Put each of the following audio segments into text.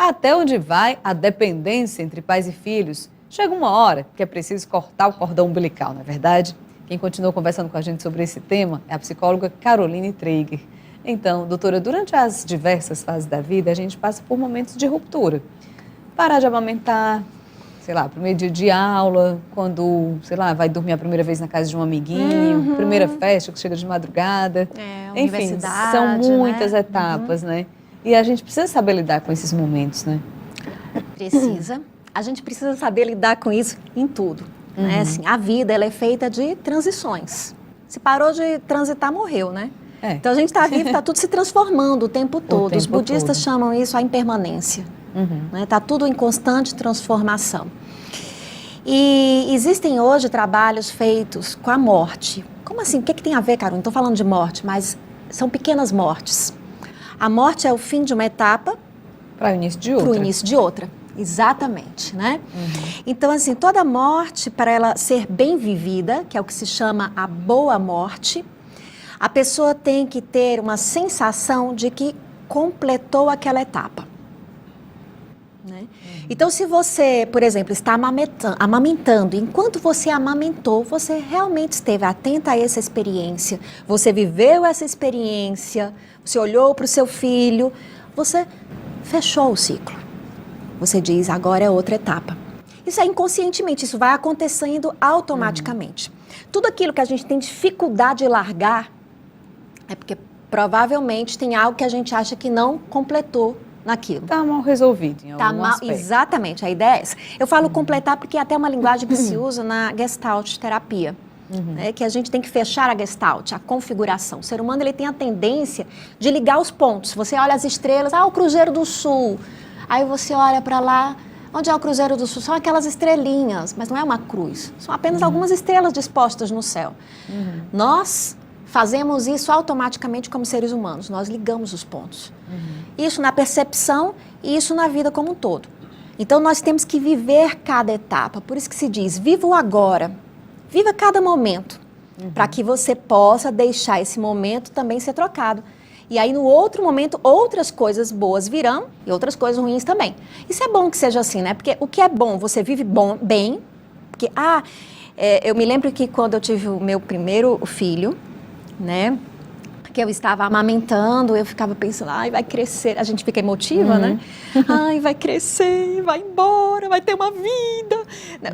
Até onde vai a dependência entre pais e filhos? Chega uma hora que é preciso cortar o cordão umbilical, não é verdade? Quem continua conversando com a gente sobre esse tema é a psicóloga Caroline Traeger. Então, doutora, durante as diversas fases da vida, a gente passa por momentos de ruptura. Parar de amamentar, sei lá, primeiro dia de aula, quando, sei lá, vai dormir a primeira vez na casa de um amiguinho, primeira festa que chega de madrugada. Enfim, universidade, são muitas né? etapas, né? E a gente precisa saber lidar com esses momentos, né? Precisa. A gente precisa saber lidar com isso em tudo. Né? Assim, a vida ela é feita de transições. Se parou de transitar, morreu, né? Então a gente está vivo, está tudo se transformando o tempo todo. Os budistas chamam isso a impermanência. Está tudo em constante transformação. E existem hoje trabalhos feitos com a morte. Como assim? O que tem a ver, Carol? Não estou falando de morte, mas são pequenas mortes. A morte é o fim de uma etapa para o início de outra. Para o início de outra, exatamente, né? Então, assim, toda morte, para ela ser bem vivida, que é o que se chama a boa morte, a pessoa tem que ter uma sensação de que completou aquela etapa. Né? Então, se você, por exemplo, está amamentando, enquanto você amamentou, você realmente esteve atenta a essa experiência, você viveu essa experiência, você olhou para o seu filho, você fechou o ciclo. Você diz, agora é outra etapa. Isso é inconscientemente, isso vai acontecendo automaticamente. Tudo aquilo que a gente tem dificuldade de largar, é porque provavelmente tem algo que a gente acha que não completou naquilo. Está mal resolvido em algum aspecto. Exatamente, a ideia é essa. Eu falo completar porque é até uma linguagem que se usa na Gestalt terapia. Né, que a gente tem que fechar a Gestalt, a configuração. O ser humano ele tem a tendência de ligar os pontos. Você olha as estrelas, o Cruzeiro do Sul. Aí você olha para lá, onde é o Cruzeiro do Sul? São aquelas estrelinhas, mas não é uma cruz. São apenas algumas estrelas dispostas no céu. Nós fazemos isso automaticamente como seres humanos. Nós ligamos os pontos. Isso na percepção e isso na vida como um todo. Então, nós temos que viver cada etapa. Por isso que se diz, viva o agora. Viva cada momento, para que você possa deixar esse momento também ser trocado. E aí, no outro momento, outras coisas boas virão e outras coisas ruins também. Isso é bom que seja assim, né? Porque o que é bom, você vive bem. Porque, eu me lembro que quando eu tive o meu primeiro filho, né? Que eu estava amamentando, eu ficava pensando, vai crescer. A gente fica emotiva, né? Vai crescer, vai embora, vai ter uma vida.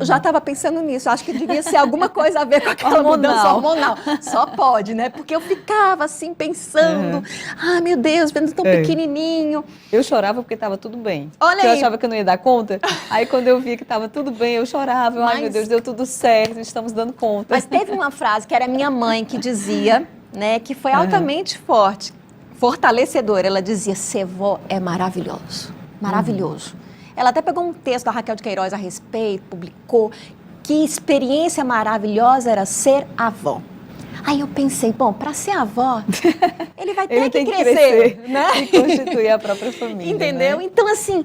Eu já estava pensando nisso, acho que devia ser alguma coisa a ver com aquela mudança hormonal. Só pode, né? Porque eu ficava assim, pensando, meu Deus, vendo tão pequenininho. Eu chorava porque estava tudo bem. Olha eu aí. achava que eu não ia dar conta. Aí quando eu via que estava tudo bem, eu chorava. Ai, meu Deus, deu tudo certo, estamos dando conta. Mas teve uma frase que era minha mãe que dizia... Né, que foi altamente forte, fortalecedora. Ela dizia, ser vó é maravilhoso, maravilhoso. Ela até pegou um texto da Raquel de Queiroz a respeito, publicou, que experiência maravilhosa era ser avó. Aí eu pensei, bom, para ser avó, ele vai ter que crescer, né? E constituir a própria família. Entendeu? Né? Então, assim,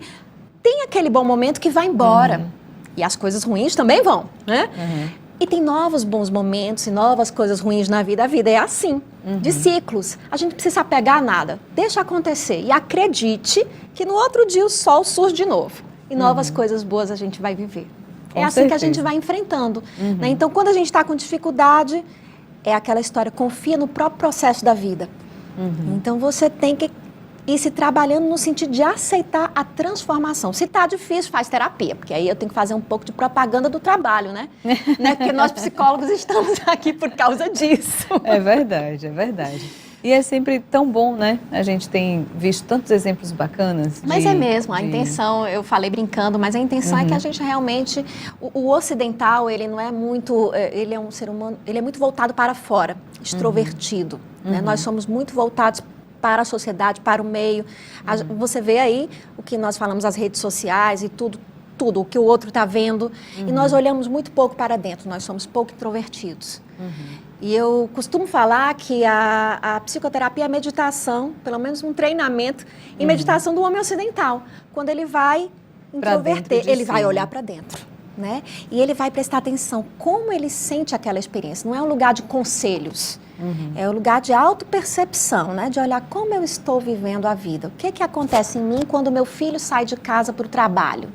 tem aquele bom momento que vai embora. E as coisas ruins também vão, né? E tem novos bons momentos e novas coisas ruins na vida. A vida é assim, de ciclos. A gente não precisa se apegar a nada. Deixa acontecer. E acredite que no outro dia o sol surge de novo. E novas coisas boas a gente vai viver. Com assim certeza. que a gente vai enfrentando. Né? Então, quando a gente está com dificuldade, é aquela história, confia no próprio processo da vida. Então, você tem que ir se trabalhando no sentido de aceitar a transformação. Se está difícil, faz terapia, porque aí eu tenho que fazer um pouco de propaganda do trabalho, né? Porque nós psicólogos estamos aqui por causa disso. É verdade, é verdade. E é sempre tão bom, né? A gente tem visto tantos exemplos bacanas. Mas é mesmo, a intenção, eu falei brincando, mas a intenção é que a gente realmente, o ocidental, ele não é muito, ele é um ser humano, ele é muito voltado para fora, extrovertido. Né? Nós somos muito voltados para a sociedade, para o meio. Você vê aí o que nós falamos, as redes sociais e tudo o que o outro está vendo. E nós olhamos muito pouco para dentro, nós somos pouco introvertidos. E eu costumo falar que a psicoterapia é a meditação, pelo menos um treinamento em meditação do homem ocidental. Quando ele vai introverter, ele vai olhar para dentro. né? E ele vai prestar atenção como ele sente aquela experiência. Não é um lugar de conselhos, é um lugar de autopercepção, né? De olhar como eu estou vivendo a vida. O que acontece em mim quando meu filho sai de casa para o trabalho?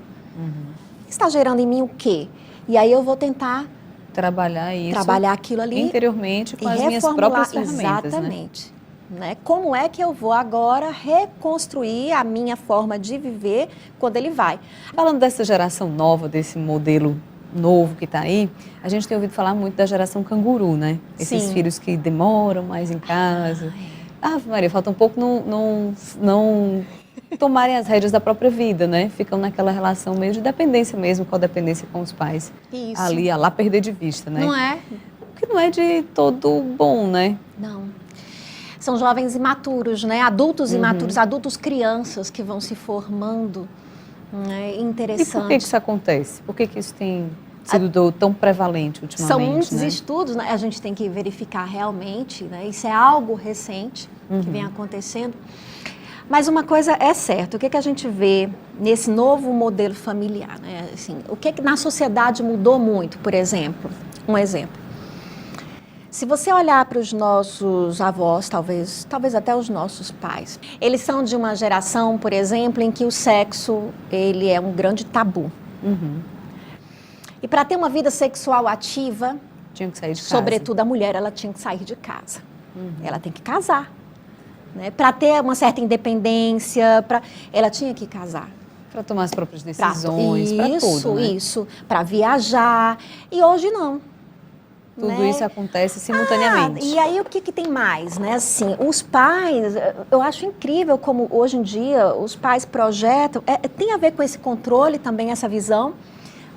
Está gerando em mim o quê? E aí eu vou tentar trabalhar aquilo ali interiormente com as minhas próprias ferramentas. Exatamente. Né? Como é que eu vou agora reconstruir a minha forma de viver quando ele vai? Falando dessa geração nova, desse modelo novo que está aí, a gente tem ouvido falar muito da geração canguru, né? Esses Sim. filhos que demoram mais em casa. Maria, falta um pouco não tomarem as rédeas da própria vida, né? Ficam naquela relação meio de dependência mesmo, codependência com os pais. Isso. Ali, a lá perder de vista, né? Não é? O que não é de todo bom, né? Não. São jovens imaturos, né? Adultos imaturos, adultos crianças que vão se formando. É interessante. E por que isso acontece? Por que isso tem sido tão prevalente ultimamente? São muitos né? estudos, né? A gente tem que verificar realmente, né? Isso é algo recente que vem acontecendo. Mas uma coisa é certa, o que a gente vê nesse novo modelo familiar, né? Assim, o que na sociedade mudou muito, por exemplo? Um exemplo. Se você olhar para os nossos avós, talvez até os nossos pais, eles são de uma geração, por exemplo, em que o sexo ele é um grande tabu. E para ter uma vida sexual ativa, Tinha que sair de casa. sobretudo a mulher, ela tinha que sair de casa. Ela tem que casar. Né? Para ter uma certa independência, ela tinha que casar. Para tomar as próprias decisões, para tudo, né? Isso, para viajar. E hoje não. Tudo né? Isso acontece simultaneamente. E aí o que tem mais, né? Assim, os pais, eu acho incrível como hoje em dia os pais projetam, tem a ver com esse controle também, essa visão.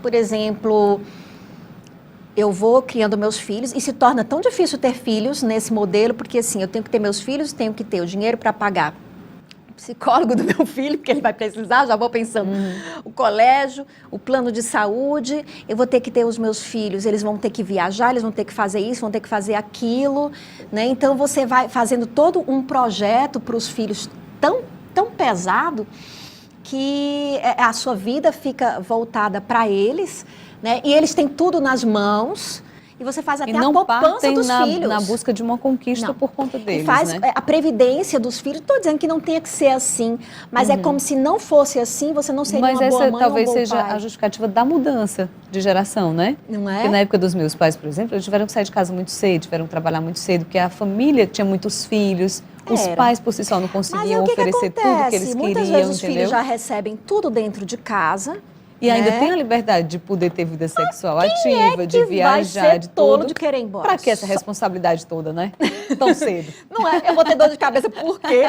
Por exemplo, eu vou criando meus filhos e se torna tão difícil ter filhos nesse modelo, porque assim, eu tenho que ter meus filhos, tenho que ter o dinheiro para pagar o psicólogo do meu filho, porque ele vai precisar, já vou pensando, o colégio, o plano de saúde, eu vou ter que ter os meus filhos, eles vão ter que viajar, eles vão ter que fazer isso, vão ter que fazer aquilo, né? Então você vai fazendo todo um projeto para os filhos tão pesado que a sua vida fica voltada para eles, né? E eles têm tudo nas mãos e você faz até a poupança dos filhos. Na busca de uma conquista por conta deles, e faz né? a previdência dos filhos. Estou dizendo que não tenha que ser assim, mas é como se não fosse assim, você não seria uma boa mãe ou um bom pai. Mas essa talvez seja a justificativa da mudança de geração, né? Não é? Porque na época dos meus pais, por exemplo, eles tiveram que sair de casa muito cedo, tiveram que trabalhar muito cedo, porque a família tinha muitos filhos, os pais por si só não conseguiam oferecer tudo que eles queriam, muitas vezes os entendeu? filhos já recebem tudo dentro de casa. E ainda tem a liberdade de poder ter vida sexual ativa, de viajar, de tudo. De querer ir embora. Pra que essa responsabilidade toda, né? Tão cedo. Não é? Eu vou ter dor de cabeça por quê?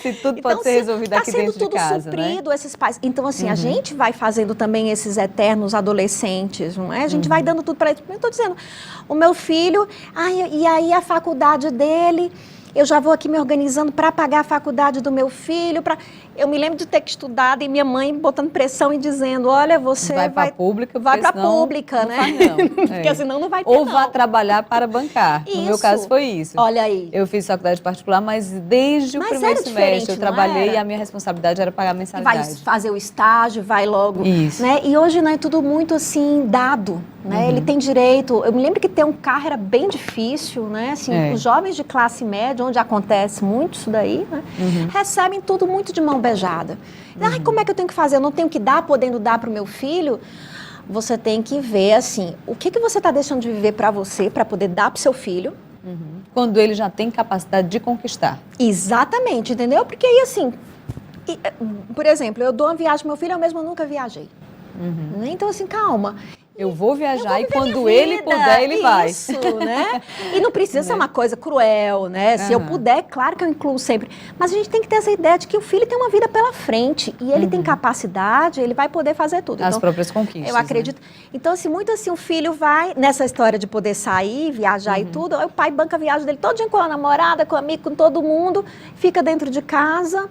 Se tudo pode ser resolvido aqui dentro de casa, tá sendo tudo suprido, né? esses pais. Então, assim, a gente vai fazendo também esses eternos adolescentes, não é? A gente vai dando tudo para eles. Eu estou dizendo, o meu filho, e aí a faculdade dele... Eu já vou aqui me organizando para pagar a faculdade do meu filho. Eu me lembro de ter que estudar e minha mãe botando pressão e dizendo, olha, você vai para a pública, vai para a pública, não né? Faz não. Porque senão não vai ter, Ou não. vá trabalhar para bancar. Isso. No meu caso foi isso. Olha aí. Eu fiz faculdade particular, mas desde o primeiro semestre eu trabalhei e a minha responsabilidade era pagar a mensalidade. Vai fazer o estágio, vai logo. Isso. Né? E hoje não é tudo muito assim dado. Né? Ele tem direito. Eu me lembro que ter um carro era bem difícil, né? Assim, os jovens de classe média, onde acontece muito isso daí, né? Recebem tudo muito de mão beijada. Ai, como é que eu tenho que fazer? Eu não tenho que dar, podendo dar para o meu filho? Você tem que ver, assim, o que você está deixando de viver para você, para poder dar para o seu filho. Quando ele já tem capacidade de conquistar. Exatamente, entendeu? Porque aí, assim, por exemplo, eu dou uma viagem pro meu filho, eu mesma nunca viajei. Né? Então, assim, calma. Eu vou viajar e quando ele puder, ele vai. Isso, né? E não precisa ser uma coisa cruel, né? Se eu puder, claro que eu incluo sempre. Mas a gente tem que ter essa ideia de que o filho tem uma vida pela frente e ele tem capacidade, ele vai poder fazer tudo. As próprias conquistas. Eu acredito. Né? Então, assim, muito assim, o filho vai nessa história de poder sair, viajar e tudo, aí o pai banca a viagem dele todo dia com a namorada, com o amigo, com todo mundo, fica dentro de casa,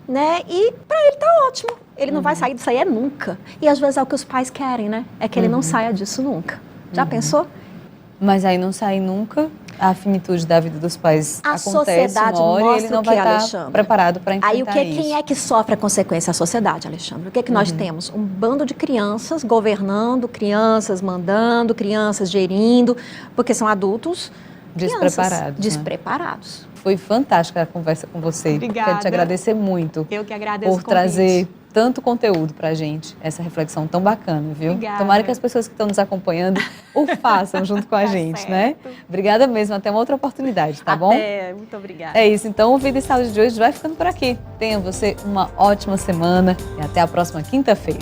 né? E para ele tá ótimo. Ele não vai sair disso aí nunca. E às vezes é o que os pais querem, né? É que ele não saia disso nunca. Já pensou? Mas aí não sai nunca, a finitude da vida dos pais A acontece sociedade uma hora e ele mostra não o que, vai estar Alexandre? preparado para enfrentar Aí isso. quem é que sofre a consequência? A sociedade, Alexandre. O que é que nós temos? Um bando de crianças governando, crianças mandando, crianças gerindo, porque são adultos Despreparados, né? despreparados. Foi fantástica a conversa com você. Obrigada. Quero te agradecer muito Eu que agradeço por trazer tanto conteúdo pra gente, essa reflexão tão bacana, viu? Obrigada. Tomara que as pessoas que estão nos acompanhando o façam junto com a gente, certo. né? Obrigada mesmo, até uma outra oportunidade, tá bom? Muito obrigada. É isso, então o Vida e Saúde de hoje vai ficando por aqui. Tenha você uma ótima semana e até a próxima quinta-feira.